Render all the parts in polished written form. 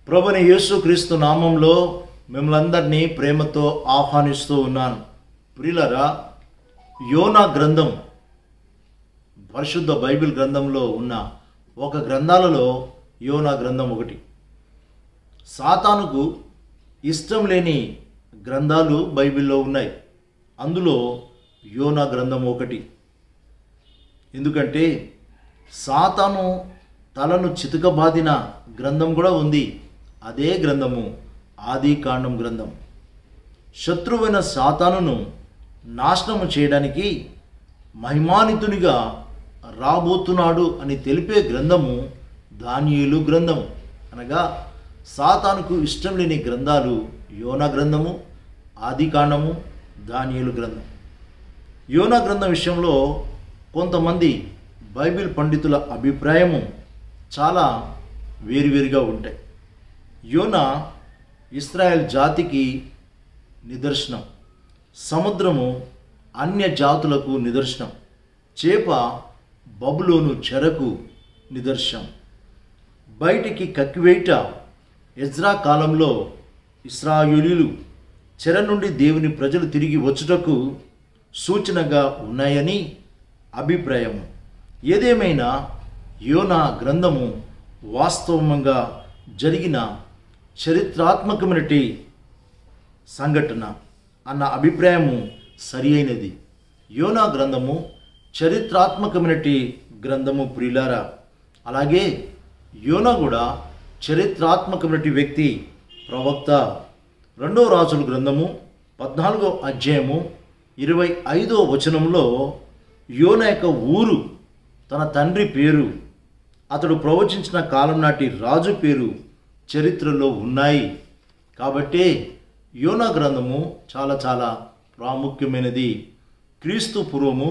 ప్రభుని యేసుక్రీస్తు నామంలో మిమ్మల్ందరినీ ప్రేమతో ఆహ్వానిస్తూ ఉన్నాను. ప్రియులారా, యోనా గ్రంథం పరిశుద్ధ బైబిల్ గ్రంథంలో ఉన్న ఒక గ్రంథాలలో యోనా గ్రంథం ఒకటి. సాతానుకు ఇష్టం లేని గ్రంథాలు బైబిల్లో ఉన్నాయి. అందులో యోనా గ్రంథం ఒకటి. ఎందుకంటే సాతాను తలను చితకబాదిన గ్రంథం కూడా ఉంది. అదే గ్రంథము ఆదికాండం గ్రంథం. శత్రువైన సాతానును నాశనము చేయడానికి మహిమానితునిగా రాబోతున్నాడు అని తెలిపే గ్రంథము దానియేలు గ్రంథము. అనగా సాతానుకు ఇష్టం లేని గ్రంథాలు యోనా గ్రంథము, ఆదికాండము, దానియేలు గ్రంథం. యోనా గ్రంథం విషయంలో కొంతమంది బైబిల్ పండితుల అభిప్రాయము చాలా వేరువేరుగా ఉంటాయి. యోనా ఇశ్రాయేల్ జాతికి నిదర్శనం, సముద్రము అన్య జాతులకు నిదర్శనం, చేప బబులోను చెరకు నిదర్శనం. బయటికి కక్కివేట ఎజ్రా కాలంలో ఇశ్రాయేలీయులు చెర నుండి దేవుని ప్రజలు తిరిగి వచ్చుటకు సూచనగా ఉన్నాయని అభిప్రాయం. ఏదేమైనా యోనా గ్రంథము వాస్తవంగా జరిగిన చరిత్రాత్మకమైనటి సంఘటన అన్న అభిప్రాయము సరి అయినది. యోనా గ్రంథము చరిత్రాత్మకమైనటి గ్రంథము ప్రియులారా. అలాగే యోనా కూడా చరిత్రాత్మకమైనటి వ్యక్తి, ప్రవక్త. 2వ రాజుల గ్రంథము 14వ అధ్యాయము 25వ వచనంలో యోనా యొక్క ఊరు, తన తండ్రి పేరు, అతడు ప్రవచించిన కాలం నాటి రాజు పేరు చరిత్రలో ఉన్నాయి. కాబట్టి యోనా గ్రంథము చాలా చాలా ప్రాముఖ్యమైనది. క్రీస్తు పూర్వము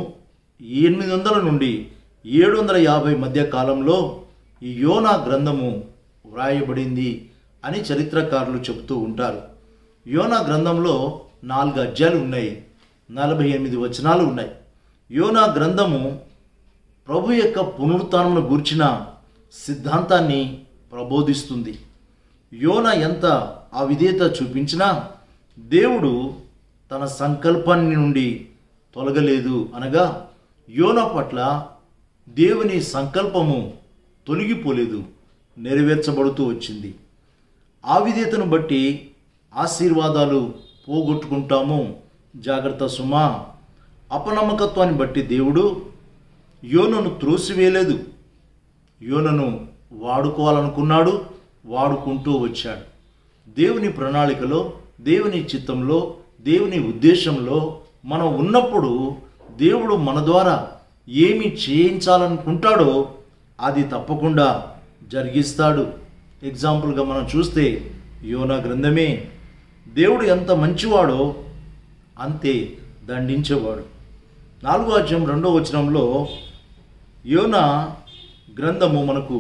800 నుండి 750 మధ్య కాలంలో ఈ యోనా గ్రంథము వ్రాయబడింది అని చరిత్రకారులు చెబుతూ ఉంటారు. యోనా గ్రంథంలో 4 అధ్యాయాలు ఉన్నాయి, 48 వచనాలు ఉన్నాయి. యోనా గ్రంథము ప్రభు యొక్క పునరుత్థానమును గూర్చిన సిద్ధాంతాన్ని ప్రబోధిస్తుంది. యోనా ఎంత అవిధేయత చూపించినా దేవుడు తన సంకల్పాన్ని నుండి తొలగలేదు. అనగా యోనా పట్ల దేవుని సంకల్పము తొలగిపోలేదు, నెరవేర్చబడుతూ వచ్చింది. అవిధేయతను బట్టి ఆశీర్వాదాలు పోగొట్టుకుంటాము. జాగ్రత్త సుమా. అపనమ్మకత్వాన్ని బట్టి దేవుడు యోనను త్రోసివేయలేదు. యోనను వాడుకోవాలనుకున్నాడు, వాడుకుంటూ వచ్చాడు. దేవుని ప్రణాళికలో, దేవుని చిత్తంలో, దేవుని ఉద్దేశంలో మనం ఉన్నప్పుడు దేవుడు మన ద్వారా ఏమి చేయించాలనుకుంటాడో అది తప్పకుండా జరిగిస్తాడు. ఎగ్జాంపుల్గా మనం చూస్తే యోనా గ్రంథమే. దేవుడు ఎంత మంచివాడో అంతే దండించేవాడు. 4వ అధ్యాయం 2వ వచనంలో యోనా గ్రంథము మనకు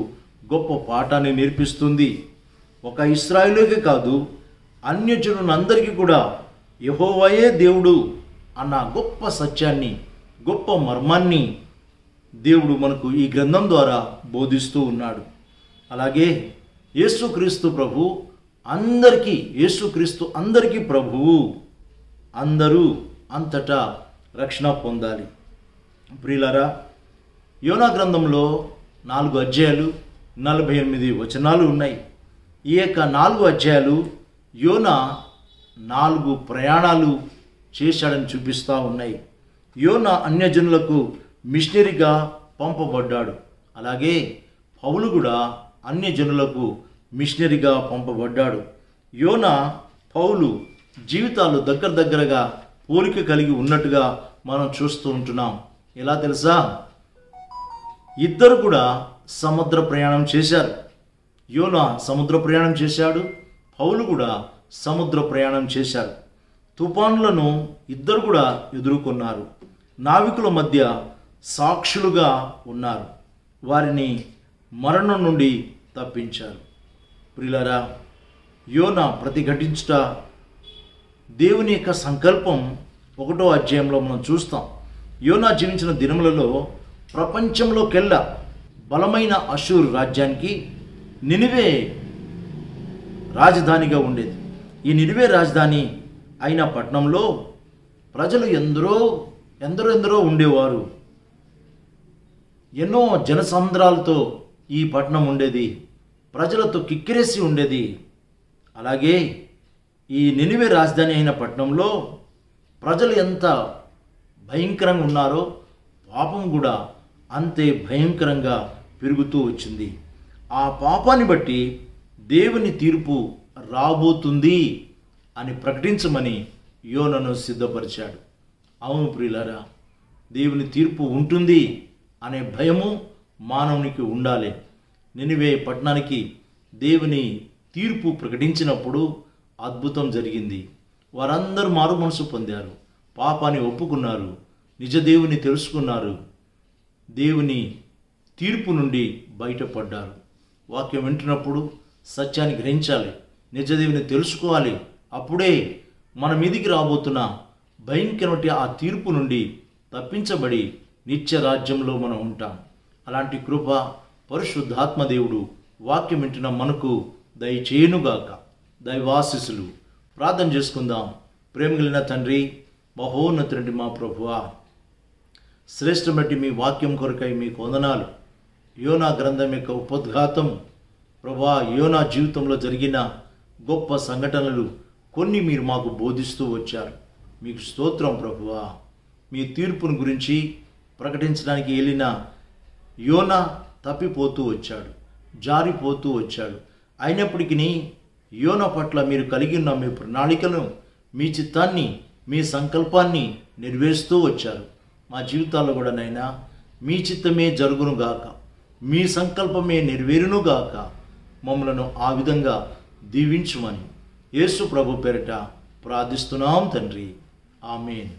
గొప్ప పాఠాన్ని నేర్పిస్తుంది. ఒక ఇశ్రాయేలుకే కాదు, అన్యజనులందరికీ కూడా యెహోవాయే దేవుడు అన్న గొప్ప సత్యాన్ని, గొప్ప మర్మాన్ని దేవుడు మనకు ఈ గ్రంథం ద్వారా బోధిస్తూ ఉన్నాడు. అలాగే యేసుక్రీస్తు ప్రభు అందరికీ, యేసుక్రీస్తు అందరికీ ప్రభువు. అందరూ అంతటా రక్షణ పొందాలి. ప్రియులారా, యోనా గ్రంథంలో 4 అధ్యాయాలు 48 వచనాలు ఉన్నాయి. ఈ యొక్క 4 అధ్యాయాలు యోనా 4 ప్రయాణాలు చేశాడని చూపిస్తూ ఉన్నాయి. యోనా అన్యజనులకు మిషనరీగా పంపబడ్డాడు. అలాగే పౌలు కూడా అన్యజనులకు మిషనరీగా పంపబడ్డాడు. యోనా, పౌలు జీవితాలు దగ్గరగా పోలిక కలిగి ఉన్నట్టుగా మనం చూస్తూ ఉంటున్నాం. ఎలా తెలుసా? ఇద్దరు కూడా సముద్ర ప్రయాణం చేశారు. యోనా సముద్ర ప్రయాణం చేశాడు, పౌలు కూడా సముద్ర ప్రయాణం చేశారు. తుఫానులను ఇద్దరు కూడా ఎదుర్కొన్నారు. నావికుల మధ్య సాక్షులుగా ఉన్నారు. వారిని మరణం నుండి తప్పించారు. ప్రియులారా, యోనా ప్రతిఘటించుట దేవుని యొక్క సంకల్పం 1వ అధ్యాయంలో మనం చూస్తాం. యోనా జీవించిన దినములలో ప్రపంచంలోకెల్లా బలమైన అషూరు రాజ్యానికి నినివే రాజధానిగా ఉండేది. ఈ నినివే రాజధాని అయిన పట్టణంలో ప్రజలు ఎందరో ఉండేవారు. ఎన్నో జనసంద్రాలతో ఈ పట్టణం ఉండేది. ప్రజలతో కిక్కిరేసి ఉండేది. అలాగే ఈ నినివే రాజధాని అయిన పట్టణంలో ప్రజలు ఎంత భయంకరంగా ఉన్నారో పాపం కూడా అంతే భయంకరంగా పెరుగుతూ వచ్చింది. ఆ పాపాన్ని బట్టి దేవుని తీర్పు రాబోతుంది అని ప్రకటించమని యోనను సిద్ధపరిచాడు. అవును ప్రియులారా, దేవుని తీర్పు ఉంటుంది అనే భయము మానవునికి ఉండాలి. నినివే పట్టణానికి దేవుని తీర్పు ప్రకటించినప్పుడు అద్భుతం జరిగింది. వారందరూ మారు మనసు పొందారు, పాపాన్ని ఒప్పుకున్నారు, నిజ దేవుని తెలుసుకున్నారు, దేవుని తీర్పు నుండి బయటపడ్డారు. వాక్యం వింటున్నప్పుడు సత్యాన్ని గ్రహించాలి, నిజ దేవుని తెలుసుకోవాలి. అప్పుడే మన మీదికి రాబోతున్న భయంకరమైన ఆ తీర్పు నుండి తప్పించబడి నిత్య రాజ్యంలో మనం ఉంటాం. అలాంటి కృప పరిశుద్ధాత్మదేవుడు వాక్యం వింటున్న మనకు దయచేయునుగాక. దైవాశీస్సులు. ప్రార్థన చేసుకుందాం. ప్రేమగలిగిన తండ్రి, మహోన్నతుడి మా ప్రభువా, శ్రేష్టమట్టి మీ వాక్యం కొరకై మీకు వందనాలు. యోనా గ్రంథం యొక్క ఉపోద్ఘాతం ప్రభువా, యోనా జీవితంలో జరిగిన గొప్ప సంఘటనలు కొన్ని మీరు మాకు బోధిస్తూ వచ్చారు. మీకు స్తోత్రం ప్రభువా. మీ తీర్పును గురించి ప్రకటించడానికి వెళ్ళిన యోనా తప్పిపోతూ వచ్చాడు, జారిపోతూ వచ్చాడు. అయినప్పటికీ యోనా పట్ల మీరు కలిగి ఉన్న మీ ప్రణాళికను, మీ చిత్తాన్ని, మీ సంకల్పాన్ని నెరవేరుస్తూ వచ్చారు. మా జీవితాల్లో కూడా నైనా మీ చిత్తమే జరుగునుగాక, మీ సంకల్పమే నెరవేరునుగాక. మమ్మలను ఆ విధంగా దీవించుమని యేసు ప్రభు పేరిట ప్రార్థిస్తున్నాం తండ్రి. ఆమేన్.